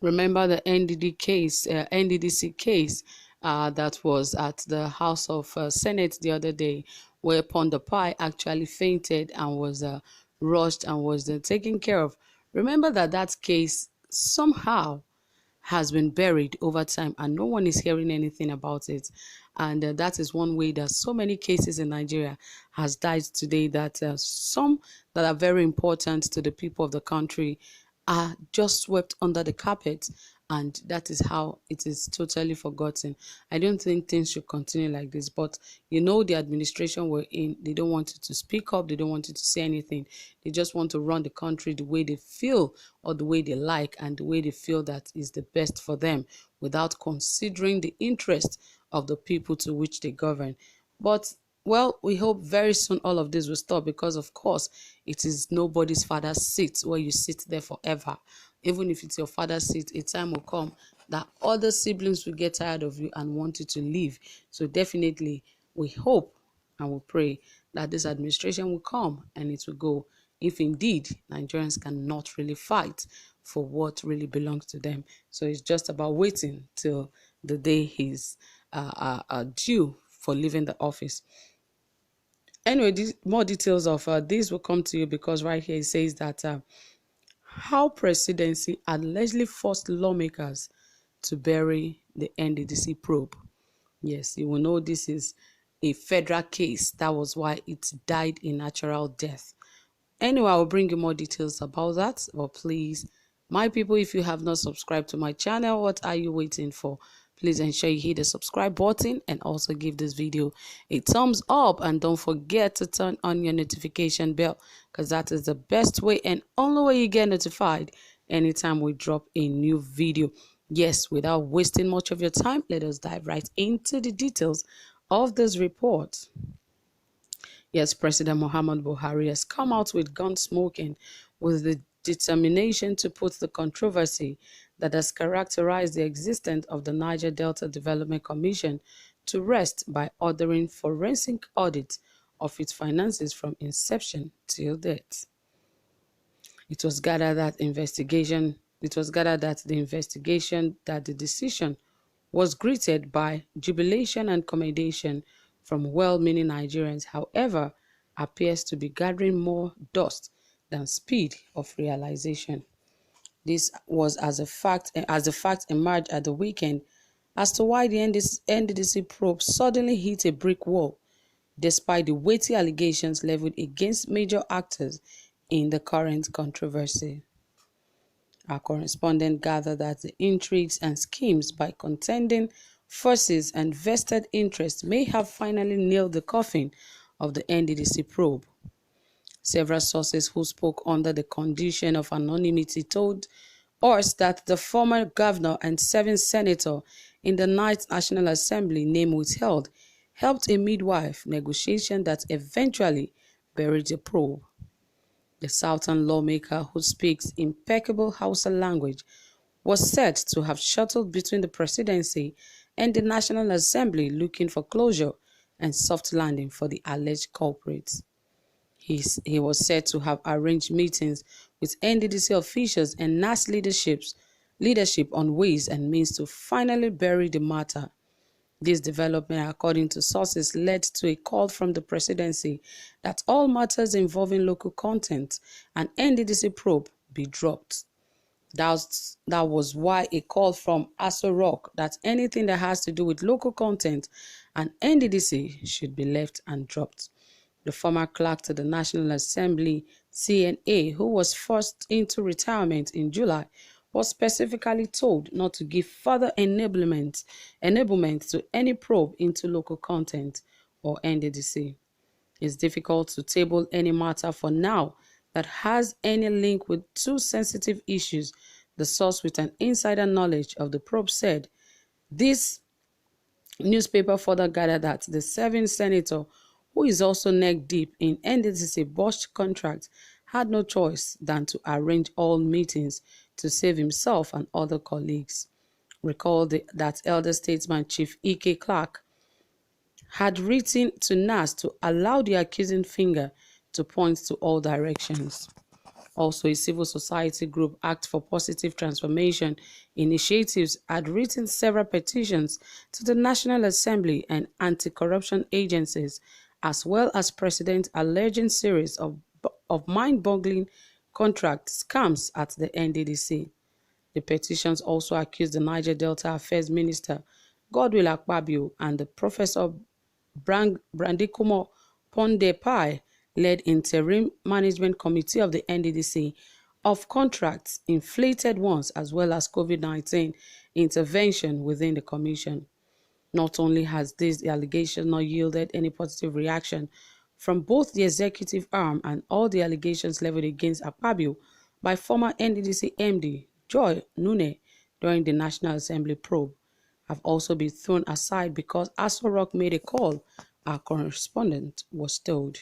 Remember the NDDC case that was at the House of Senate the other day, where Ponda Pai actually fainted and was rushed and was taken care of. Remember that case somehow has been buried over time and no one is hearing anything about it. And that is one way that so many cases in Nigeria has died today, that some that are very important to the people of the country are just swept under the carpet, and that is how it is totally forgotten. I don't think things should continue like this, but the administration we're in, they don't want you to speak up, they don't want you to say anything. They just want to run the country the way they feel or the way they like and the way they feel that is the best for them, without considering the interest of the people to which they govern. But well, we hope very soon all of this will stop, because of course it is nobody's father's seat where you sit there forever. Even if it's your father's seat, a time will come that other siblings will get tired of you and want you to leave. So definitely we hope and we pray that this administration will come and it will go, if indeed Nigerians cannot really fight for what really belongs to them. So it's just about waiting till the day he's due for leaving the office. Anyway, more details of this will come to you, because right here it says that how presidency allegedly forced lawmakers to bury the NDDC probe. Yes, you will know this is a federal case. That was why it died a natural death. Anyway, I will bring you more details about that. But please, my people, if you have not subscribed to my channel, what are you waiting for? Please ensure you hit the subscribe button and also give this video a thumbs up, and don't forget to turn on your notification bell, because that is the best way and only way you get notified anytime we drop a new video. Yes, without wasting much of your time, let us dive right into the details of this report. Yes, President Muhammad Buhari has come out with gun smoking, with the determination to put the controversy that has characterized the existence of the Niger Delta Development Commission to rest by ordering forensic audit of its finances from inception till date. It was gathered that the decision was greeted by jubilation and commendation from well-meaning Nigerians, however, appears to be gathering more dust than speed of realization. This was as the fact emerged at the weekend as to why the NDDC probe suddenly hit a brick wall, despite the weighty allegations leveled against major actors in the current controversy. Our correspondent gathered that the intrigues and schemes by contending forces and vested interests may have finally nailed the coffin of the NDDC probe. Several sources who spoke under the condition of anonymity told us that the former governor and 7th senator in the Ninth National Assembly, name withheld, helped a midwife negotiation that eventually buried the probe. The Southern lawmaker, who speaks impeccable Hausa language, was said to have shuttled between the presidency and the National Assembly looking for closure and soft landing for the alleged culprits. He was said to have arranged meetings with NDDC officials and NAS leadership on ways and means to finally bury the matter. This development, according to sources, led to a call from the presidency that all matters involving local content and NDDC probe be dropped. That was why a call from Aso Rock that anything that has to do with local content and NDDC should be left and dropped. The former clerk to the National Assembly, CNA, who was forced into retirement in July, was specifically told not to give further enablement to any probe into local content or NDDC. It's difficult to table any matter for now that has any link with two sensitive issues, the source with an insider knowledge of the probe said. This newspaper further gathered that the 7th senator, who is also neck-deep in NDDC botched contracts, had no choice than to arrange all meetings to save himself and other colleagues. Recall that elder statesman Chief E.K. Clark had written to NAS to allow the accusing finger to point to all directions. Also, a civil society group, Act for Positive Transformation Initiatives, had written several petitions to the National Assembly and anti-corruption agencies, as well as President alleging series of mind-boggling contract scams at the NDDC. The petitions also accused the Niger Delta Affairs Minister, Godwill Akpabio, and the Professor Brandikumo Pondepai led interim management committee of the NDDC of contracts, inflated ones, as well as COVID-19 intervention within the commission. Not only has this allegation not yielded any positive reaction from both the executive arm and all the allegations leveled against Akpabio by former NDDC MD Joy Nune during the National Assembly probe, have also been thrown aside because Aso Rock made a call, our correspondent was told.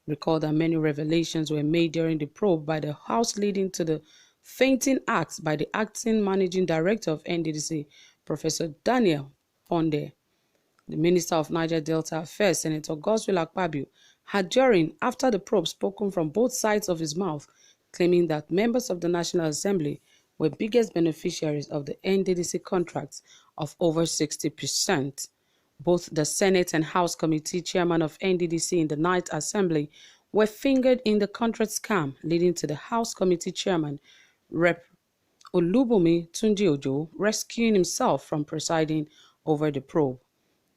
Recall that many revelations were made during the probe by the House, leading to the fainting acts by the acting managing director of NDDC, Professor Daniel Ponde. The Minister of Niger Delta Affairs, Senator Godswill Akpabio, had after the probe, spoken from both sides of his mouth, claiming that members of the National Assembly were biggest beneficiaries of the NDDC contracts of over 60%. Both the Senate and House Committee chairman of NDDC in the Night Assembly were fingered in the contract scam, leading to the House Committee chairman, Rep. Olubumi Tunji Ojo, rescuing himself from presiding over the probe.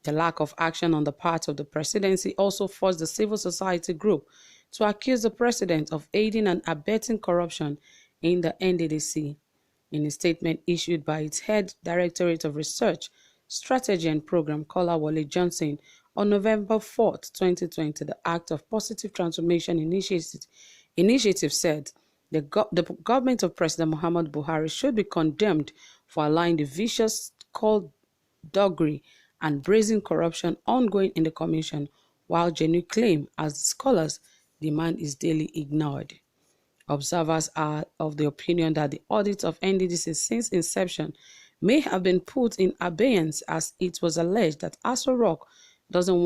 The lack of action on the part of the presidency also forced the civil society group to accuse the president of aiding and abetting corruption in the NDDC. In a statement issued by its head Directorate of Research, Strategy and Program, Kolawole Johnson, on November 4, 2020, the Act of Positive Transformation Initiative said the government of President Muhammad Buhari should be condemned for allowing the vicious skullduggery and brazen corruption ongoing in the commission, while genuine claim, as the scholars demand, is daily ignored. Observers are of the opinion that the audit of NDDC since inception may have been put in abeyance, as it was alleged that Aso Rock doesn't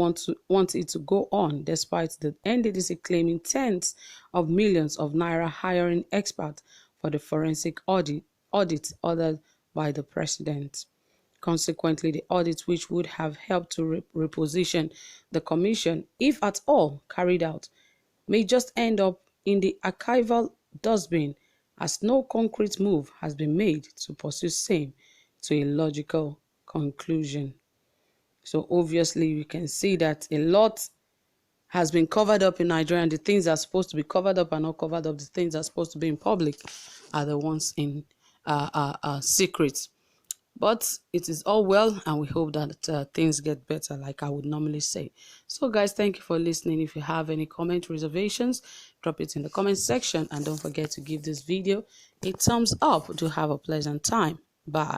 want it to go on, despite the NDDC claiming tens of millions of naira hiring experts for the forensic audit ordered by the president. Consequently, the audit, which would have helped to reposition the commission, if at all carried out, may just end up in the archival dustbin, as no concrete move has been made to pursue same to a logical conclusion. So obviously we can see that a lot has been covered up in Nigeria, and the things that are supposed to be covered up are not covered up. The things that are supposed to be in public are the ones in secret. But it is all well, and we hope that things get better, like I would normally say. So guys, thank you for listening. If you have any comment, reservations, drop it in the comment section, and don't forget to give this video a thumbs up. Do have a pleasant time. Bye.